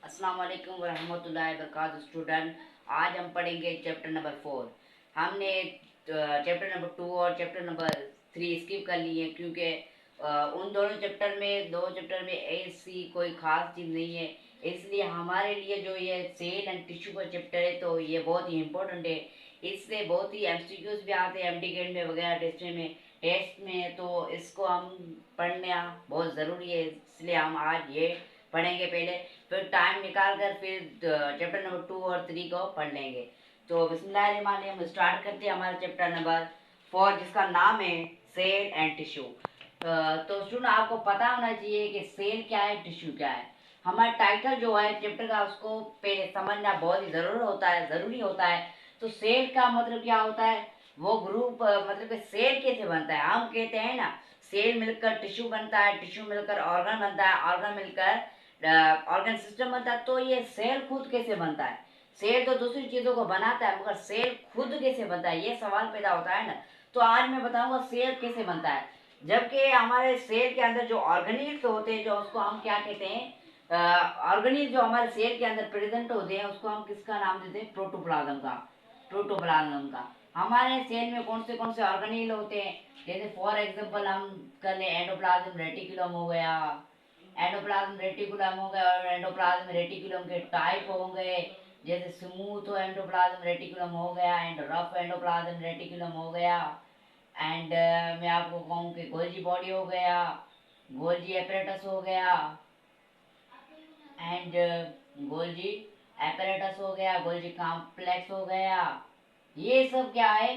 अस्सलाम वालेकुम वरहमतुल्लाहि वबरकातुहू स्टूडेंट। आज हम पढ़ेंगे चैप्टर नंबर 4। हमने चैप्टर नंबर 2 और चैप्टर नंबर 3 स्किप कर लिए क्योंकि उन दोनों चैप्टर में ऐसी कोई ख़ास चीज़ नहीं है। इसलिए हमारे लिए जो ये सेल एंड टिश्यू का चैप्टर है तो ये बहुत ही इम्पोर्टेंट है। इससे बहुत ही एमसीक्यूज भी आते हैं एमडीकेट में वगैरह टेस्ट में तो इसको हम पढ़ना बहुत ज़रूरी है। इसलिए हम आज ये पढ़ेंगे पहले, फिर टाइम निकाल कर फिर चैप्टर नंबर 2 और 3 को पढ़ लेंगे। तो बिस्मिल्लाहिर्रहमानिर्रहीम हम स्टार्ट करते हैं हमारा चैप्टर नंबर 4 जिसका नाम है सेल एंड टिश्यू। तो स्टूडेंट आपको पता होना चाहिए कि सेल क्या है, टिश्यू क्या है। हमारा टाइटल जो है चैप्टर का उसको पहले समझना बहुत ही ज़रूरी होता है। तो सेल का मतलब क्या होता है, वो ग्रुप मतलब कि सेल कैसे बनता है। हम कहते हैं ना सेल मिलकर टिश्यू बनता है, टिश्यू मिलकर ऑर्गन बनता है, ऑर्गन मिलकर ऑर्गन सिस्टम बनता है। तो ये सेल खुद कैसे बनता है। सेल तो दूसरी चीजों को बनाता है मगर सेल खुद कैसे बनता है, ये सवाल पैदा होता है ना। तो आज मैं बताऊंगा सेल कैसे बनता है। जबकि हमारे सेल के अंदर जो ऑर्गेनिल्स होते हैं, जो उसको हम क्या कहते हैं, ऑर्गेनिल जो हमारे सेल के अंदर प्रेजेंट होते हैं उसको हम किसका नाम देते हैं, प्रोटोप्लाज्म का। प्रोटोप्लाज्म का हमारे सेल में कौन से ऑर्गेनिल होते हैं, जैसे फॉर एग्जांपल हम कर ले एंडोप्लाज्म रेटिकुलम हो गया, एंडोप्लाज्म रेटिकुलम हो गया। और एंडोप्लाज्म रेटिकुलम के टाइप हो गए, जैसे स्मूथ हो एंडोप्लाज्म रेटिकुलम हो गया एंड रफ एंडोप्लाज्म रेटिकुलम हो गया। एंड मैं आपको कहूँ कि गोल्जी बॉडी हो गया, गोल्जी एपरेटस हो गया एंड गोल्जी एपरेटस हो गया, गोल्जी कॉम्प्लेक्स हो गया। ये सब क्या है,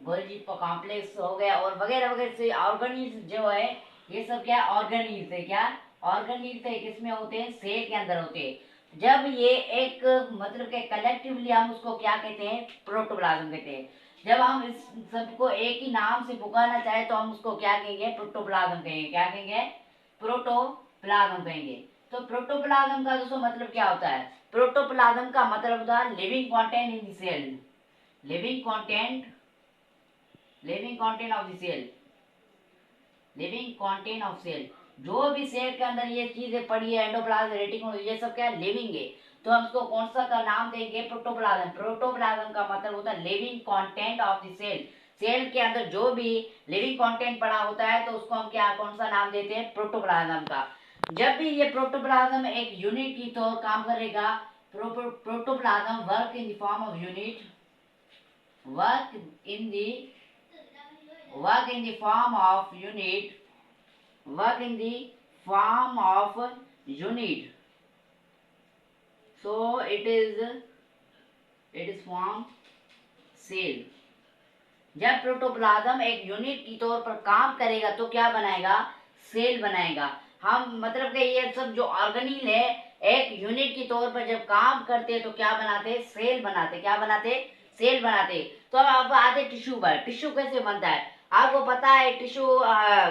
गोल्जी कॉम्प्लेक्स हो गया और वगैरह वगैरह से ऑर्गेनिल्स जो है ये सब क्या ऑर्गेनिल्स है। क्या ऑर्गेनिल्स है, किसमें होते हैं, सेल के अंदर होते हैं। जब ये एक मतलब के कलेक्टिवली हम उसको क्या कहते हैं, प्रोटोप्लाज्म कहते हैं। जब हम इस सबको एक ही नाम से पुकारना चाहे तो हम उसको क्या कहेंगे, प्रोटोप्लाज्म कहेंगे। क्या कहेंगे, प्रोटोप्लाज्म कहेंगे। तो प्रोटोप्लाज्म का दोस्तों मतलब क्या होता है, प्रोटोप्लाज्म का मतलब होता है living content in the cell. Living content, living content of the cell, living content of cell. जो भी सेल के अंदर ये चीजें पड़ी है, एंडोप्लाज्म रेटिकुलम, ये सब क्या है, लिविंग है। तो हम इसको कौन सा का नाम देंगे, प्रोटोप्लाज्म। प्रोटोप्लाज्म का मतलब होता है living content of the cell. Cell के अंदर जो भी लिविंग कंटेंट पड़ा होता है तो उसको हम क्या कौन सा नाम देते हैं, प्रोटोप्लाज्म का। जब भी ये प्रोटोप्लाज्म एक यूनिट की तौर काम करेगा, protoplasm work in the form of unit, work in the work in the form of unit, work in the form of unit. So it is form cell। जब प्रोटोप्लाज्म एक यूनिट की तौर पर काम करेगा तो क्या बनाएगा, सेल बनाएगा। हम मतलब कि ये सब जो ऑर्गेनिल है एक यूनिट की तौर पर जब काम करते तो क्या बनाते, सेल बनाते। क्या बनाते, सेल बनाते। तो अब आते टिश्यू पर। टिश्यू कैसे बनता है, आपको पता है टिश्यू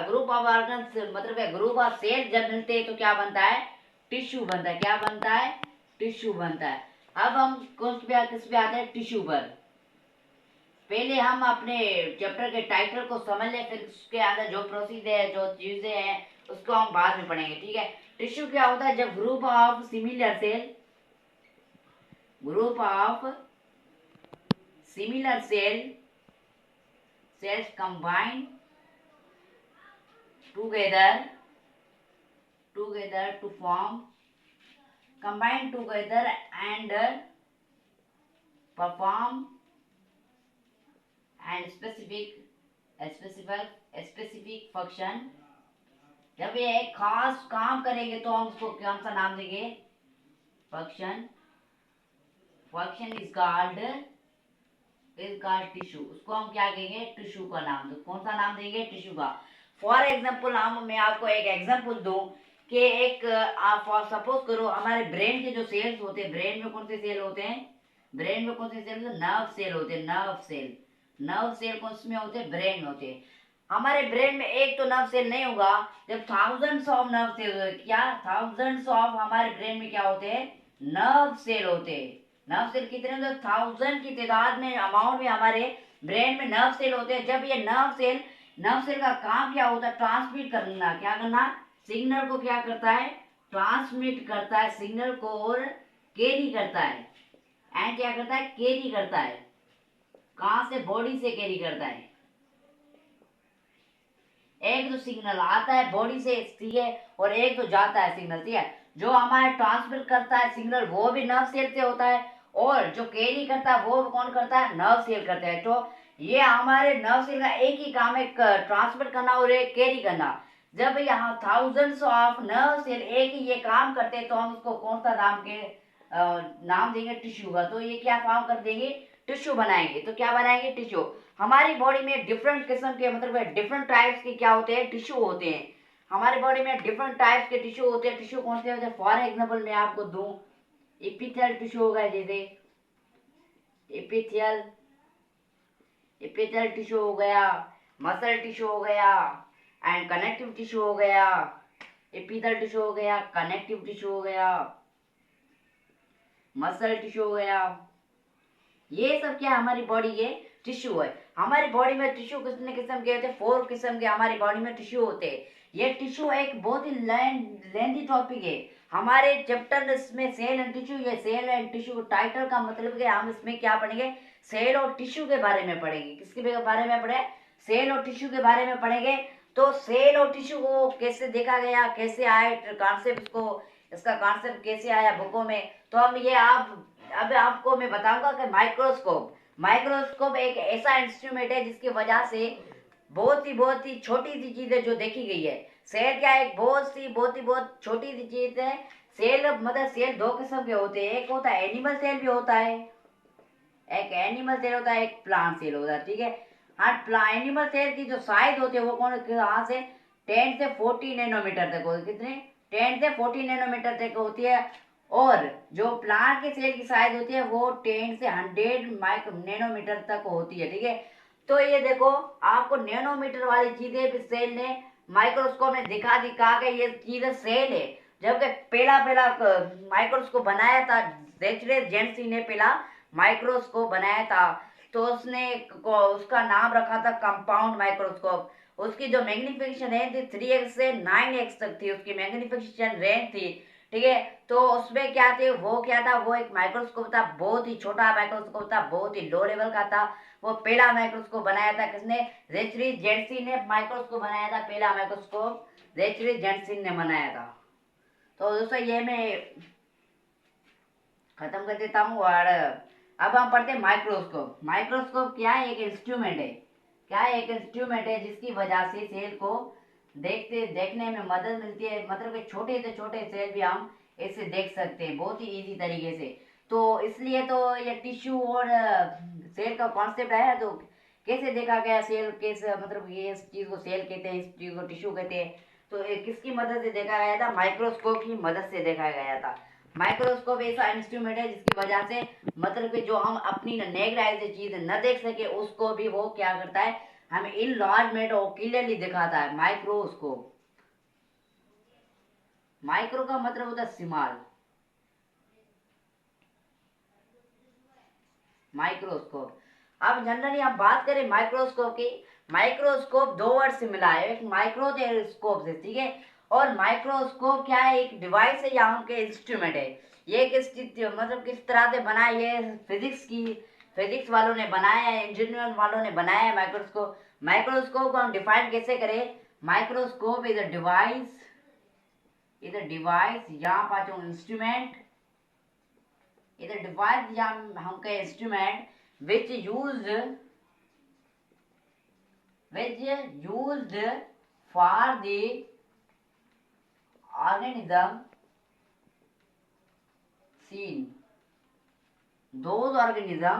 ग्रुप ऑफ ऑर्गन्स मतलब ग्रुप ऑफ सेल जब मिलते हैं तो क्या बनता है, टिश्यू बनता है। क्या बनता है, टिश्यू बनता है। अब हम किस पे आते हैं, टिश्यू पर। पहले हम अपने चैप्टर के टाइटल को समझ लें, फिर उसके अंदर जो प्रोसीजर है, जो चीजें हैं उसको हम बाद में पढ़ेंगे, ठीक है। टिश्यू क्या होता है, जब group of similar cell, group of similar cells combine together to form, combine together and perform and specific function। जब ये एक खास काम करेंगे तो हम उसको कौन सा नाम देंगे, function. Function is called tissue. उसको हम क्या कहेंगे, टिश्यू का नाम। तो कौन सा नाम देंगे, टिश्यू का। फॉर एग्जाम्पल मैं आपको एक एग्जाम्पल दूं कि एक आप सपोज करो हमारे ब्रेन के जो सेल्स होते हैं, ब्रेन में कौन से सेल होते हैं, ब्रेन में कौन से सेल, नर्व सेल होते हैं। नर्व सेल, नर्व सेल कौन में होते हैं, ब्रेन में होते हैं। हमारे ब्रेन में एक तो नर्व सेल नहीं होगा, जब थाउजेंड्स ऑफ नर्व सेल होते, क्या थाउजेंड्स ऑफ हमारे ब्रेन में क्या होते हैं, नर्व सेल होते हैं। नर्व सेल कितने होते हैं, थाउजेंड की तादाद में, अमाउंट में हमारे ब्रेन में नर्व सेल होते हैं। जब ये नर्व सेल का काम क्या होता है, ट्रांसमिट करना। क्या करना, सिग्नल को क्या करता है, ट्रांसमिट करता है सिग्नल को और कैरी करता है। एंड क्या करता है, कैरी करता है। कहां से, बॉडी से कैरी करता है। एक तो सिग्नल आता है बॉडी से, ठीक है, और एक तो जाता है सिग्नल, ठीक है। जो हमारे ट्रांसमिट करता है सिग्नल वो भी नर्व सेल से होता है, और जो कैरी करता है वो कौन करता है, नर्व सेल करते हैं। तो ये हमारे नर्व सेल का एक ही काम है, ट्रांसमिट करना और एक कैरी करना। जब यहाँ थाउजेंड्स ऑफ नर्व सेल एक ही ये काम करते हैं तो हम उसको कौन सा नाम देंगे, टिश्यू का। तो ये क्या फॉर्म कर देंगे, टिश्यू बनाएंगे। तो क्या बनाएंगे, टिश्यू। हमारी बॉडी में डिफरेंट किस्म के, मतलब डिफरेंट टाइप्स के क्या होते हैं, टिश्यू होते हैं। हमारी बॉडी में डिफरेंट टाइप्स के टिश्यू होते हैं। टिश्यू कौन से होते हैं, फॉर एग्जांपल मैं आपको दूं, एपिथेलियल टिश्यू होगा, जैसे एपिथेलियल एपिथेलियल टिश्यू हो गया, मसल टिश्यू हो गया, एंड कनेक्टिव टिश्यू हो गया। एपिथेलियल टिश्यू हो गया, कनेक्टिव टिश्यू हो गया, मसल टिश्यू हो गया। ये सब क्या हमारी बॉडी के टिश्यू है। हमारी बॉडी में टिश्यू कितने किस्म के होते हैं, 4 किस्म के हमारी बॉडी में टिश्यू होते हैं। ये टिश्यू एक बहुत ही लेंथी टॉपिक है हमारे चैप्टर में, सेल एंड टिश्यू। ये सेल एंड टिश्यू टाइटल का मतलब है हम इसमें क्या पढ़ेंगे, सेल और टिश्यू के बारे में पढ़ेंगे। किसके बारे में पढ़े, सेल और टिश्यू के बारे में पढ़ेंगे। तो सेल और टिश्यू को कैसे देखा गया, कैसे आए कॉन्सेप्ट, इसका कॉन्सेप्ट कैसे आया बुकों में। तो हम ये अब आपको मैं बताऊंगा कि माइक्रोस्कोप एक ऐसा इंस्ट्रूमेंट है जिसकी वजह से बहुत ही छोटी सी चीजें जो देखी गई है। सेल क्या है, एक बहुत छोटी सी चीज है। सेल मतलब सेल 2 किस्म के होते हैं, एक होता है एनिमल सेल भी होता है, एक एनिमल सेल होता है, एक प्लांट सेल होता है, ठीक है। हाँ, एनिमल सेल की जो साइज होती है वो कहाँ से 10 से 40 नैनोमीटर तक होती है। कितने, 10 से 40 नैनोमीटर तक होती है। और जो प्लांट के सेल की साइज होती है वो 10 से 100 नैनोमीटर तक होती है, ठीक है। तो ये देखो आपको नैनोमीटर वाली चीजें भी सेल ने माइक्रोस्कोप ने दिखा के ये चीजें सेल है। जबकि पहला पहला माइक्रोस्कोप बनाया था जेचरे जेंसी ने, पहला माइक्रोस्कोप बनाया था। तो उसका नाम रखा था कंपाउंड माइक्रोस्कोप। उसकी जो मैग्निफिकेशन रेंज थी 3x से 9x तक थी, उसकी मैग्निफिकेशन रेंज थी, ठीक है। तो उसमें क्या थे, वो क्या था, वो एक माइक्रोस्कोप था, बहुत ही छोटा माइक्रोस्कोप था, बहुत ही लो लेवल का था। वो पहला माइक्रोस्कोप बनाया था किसने, जेचरी जेंसी ने माइक्रोस्कोप बनाया था। पहला माइक्रोस्कोप जेचरी जेंसी ने बनाया था। तो दोस्तों ये मैं खत्म कर देता हूँ। और अब हम पढ़ते हैं माइक्रोस्कोप। माइक्रोस्कोप क्या है, एक इंस्ट्रूमेंट है। क्या है, एक इंस्ट्रूमेंट है जिसकी वजह से सेल को देखने में मदद मिलती है। मतलब कि छोटे से छोटे सेल भी हम इससे देख सकते हैं बहुत ही इजी तरीके से। तो इसलिए तो ये टिश्यू और सेल का कॉन्सेप्ट आया। तो कैसे देखा गया सेल, कैसे मतलब ये इस चीज को सेल कहते हैं, इस चीज को टिश्यू कहते हैं। तो किसकी मदद से देखा गया था, माइक्रोस्कोप की मदद से देखा गया था। माइक्रोस्कोप ऐसा इंस्ट्रूमेंट है जिसकी वजह से मतलब कि जो हम अपनी नेक्ड आई से चीज न देख सके उसको भी वो क्या करता है, हमें इनलार्जमेंट और क्लियरली दिखाता है। माइक्रोस्कोप, माइक्रो का मतलब होता है स्मॉल, माइक्रोस्कोप। अब जनरली आप बात करें माइक्रोस्कोप की, माइक्रोस्कोप 2 वर्ड से मिला है, एक माइक्रो स्कोप से, ठीक है। और माइक्रोस्कोप क्या है, एक डिवाइस है या उनके इंस्ट्रूमेंट है। ये मतलब किस तरह से बनाया, ये फिजिक्स वालों ने बनाया है, इंजीनियर वालों ने बनाया है माइक्रोस्कोप। माइक्रोस्कोप को हम डिफाइन कैसे करें, माइक्रोस्कोप इज अ डिवाइस या पाचो इंस्ट्रूमेंट, is a device या हम कहे instrument which used for the organism seen, those organism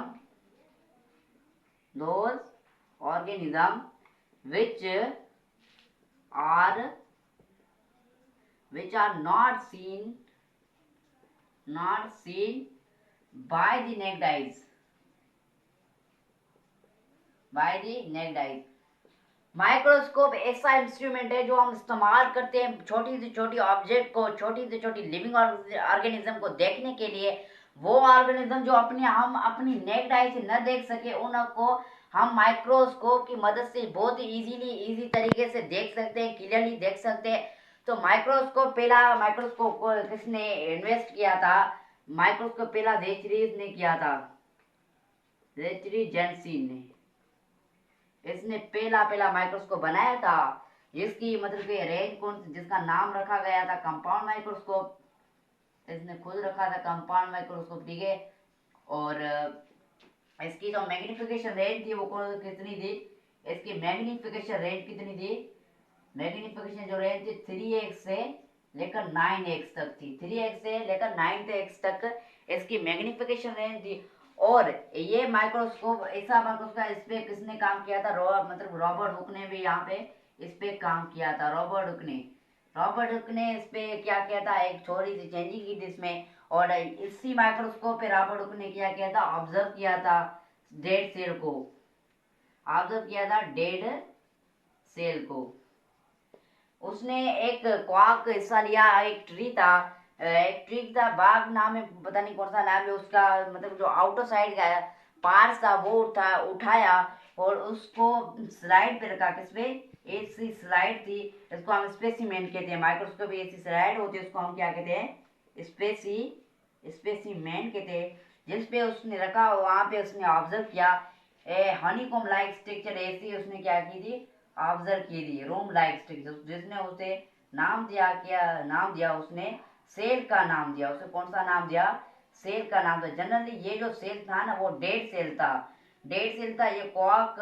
are which are not seen by the naked eyes, microscope ऐसा इंस्ट्रूमेंट है जो हम इस्तेमाल करते हैं छोटी से छोटी ऑब्जेक्ट को, छोटी से छोटी लिविंग ऑर्गेनिज्म को देखने के लिए। वो ऑर्गेनिज्म जो हम अपनी नेक्ड आई से न देख सके उनको हम माइक्रोस्कोप की मदद से बहुत ही इजी तरीके से देख सकते हैं, क्लियरली देख सकते हैं। तो माइक्रोस्कोप को किसने इन्वेस्ट किया था? माइक्रोस्कोप पहला रेचरीज ने किया था, रेचरी जेनसीन ने। इसने पहला माइक्रोस्कोप बनाया था, जिसकी मतलब कि रेंज कौन, जिसका नाम रखा गया था कंपाउंड माइक्रोस्कोप। इसने खुद रखा था कंपाउंड माइक्रोस्कोप, ठीक है। और इसकी जो मैग्निफिकेशन रेंज थी वो कितनी थी? इसकी मैग्निफिकेशन रेंज कितनी थी? मैग्निफिकेशन जो रेंज थी 3x से लेकर 9x तक थी। 3x से लेकर 9x तक इसकी मैग्निफिकेशन रेंज थी। और ये माइक्रोस्कोप, ऐसा माइक्रोस्कोप, इस पे किसने काम किया था? मतलब रॉबर्ट हुक ने भी यहाँ पे इस पे काम किया था। रॉबर्ट हुक ने इस पे क्या किया था? एक छोटी सी चेंजिंग की थी इसमें। और इसी माइक्रोस्कोप पे रॉबर्ट हुक ने क्या किया था? ऑब्जर्व किया था डेड सेल को। ऑब्जर्व किया था डेड सेल को। उसने एक क्वाक हिस्सा लिया। एक ट्री था, बाग नाम है, पता नहीं कौन सा नाम है उसका, मतलब जो आउटर साइड का पार्ट था वो उठाया और उसको स्लाइड पे रखा। किस पे? एक सी स्लाइड थी, इसको हम स्पेसिमेन कहते हैं। माइक्रोस्कोप पे ऐसी स्लाइड होती है, उसको हम क्या कहते हैं? स्पेसिमेन कहते हैं। जिस पे उसने रखा, वहां पे उसने ऑब्जर्व किया हनीकॉम लाइक स्ट्रक्चर, ऐसी उसने क्या की थी? ऑब्जर्व की थी रूम लाइक स्ट्रक्चर, जिसने उसे नाम दिया उसने सेल का नाम दिया। उसे कौन सा नाम दिया? सेल का नाम दिया। जनरली ये जो सेल था ना वो डेड सेल था। ये कॉक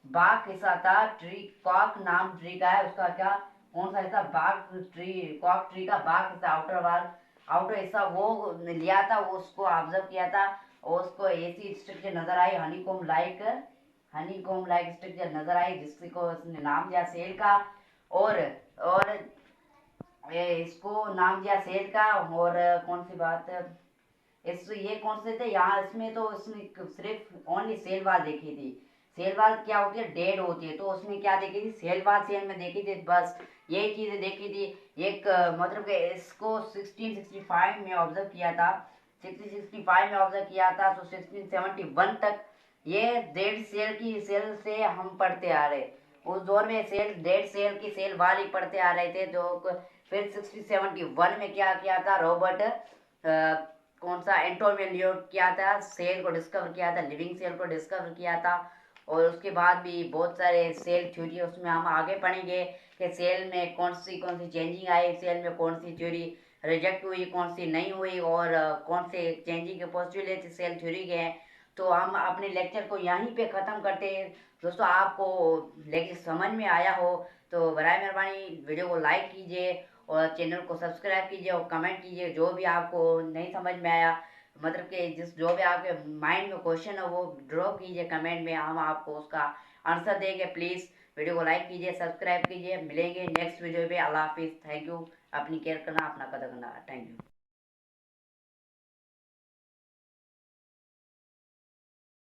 बाग हिस्सा था। ट्री कॉक नाम ट्री का है, उसका क्या कौन सा हिस्सा? बाग ट्री, कॉक ट्री का बाग हिस्सा, आउटर हिस्सा वो लिया था, वो उसको ऑब्जर्व किया था। और उसको ऐसी स्ट्रक्चर नजर आई हनीकॉम लाइक स्ट्रक्चर नजर आई, जिसको उसने नाम दिया सेल का। और इसको नाम दिया सेल का। और कौन सी बात, ये कौन से थे यहाँ? इसमें तो उसने सिर्फ ओनली सेल वाल देखी थी। सेल वाल क्या होती है? डेड होती है। तो उसने क्या देखी थी? सेल वाल सेल में देखी थी, बस यही चीजें देखी थी। एक मतलब कि इसको 1665 में ऑब्जर्व किया था। 1665 में ऑब्जर्व किया था, तो 1671 तक ये सेल से हम पढ़ते आ रहे। उस दौर में डेड सेल की सेल वाल ही पढ़ते आ रहे थे। जो फिर 1671 में क्या किया था? रॉबर्ट कौन सा एंटोनियो लियो किया था, सेल को डिस्कवर किया था, लिविंग सेल को डिस्कवर किया था। और उसके बाद भी बहुत सारे सेल थ्योरी, उसमें हम आगे पढ़ेंगे कि सेल में कौन सी चेंजिंग आई, सेल में कौन सी थ्योरी रिजेक्ट हुई, कौन सी नहीं हुई, और कौन से चेंजिंग के पॉसिबिलिटी सेल थ्योरी के हैं। तो हम अपने लेक्चर को यहीं पे ख़त्म करते हैं। दोस्तों, आपको लेक्चर समझ में आया हो तो बराए मेहरबानी वीडियो को लाइक कीजिए और चैनल को सब्सक्राइब कीजिए और कमेंट कीजिए जो भी आपको नहीं समझ में आया। मतलब कि जो भी आपके माइंड में क्वेश्चन है वो ड्रॉप कीजिए कमेंट में, हम आपको उसका आंसर देंगे। प्लीज़ वीडियो को लाइक कीजिए, सब्सक्राइब कीजिए। मिलेंगे नेक्स्ट वीडियो पे। अल्लाह हाफिज़। Thank you. अपनी केयर करना, अपना कदर करना। Thank you.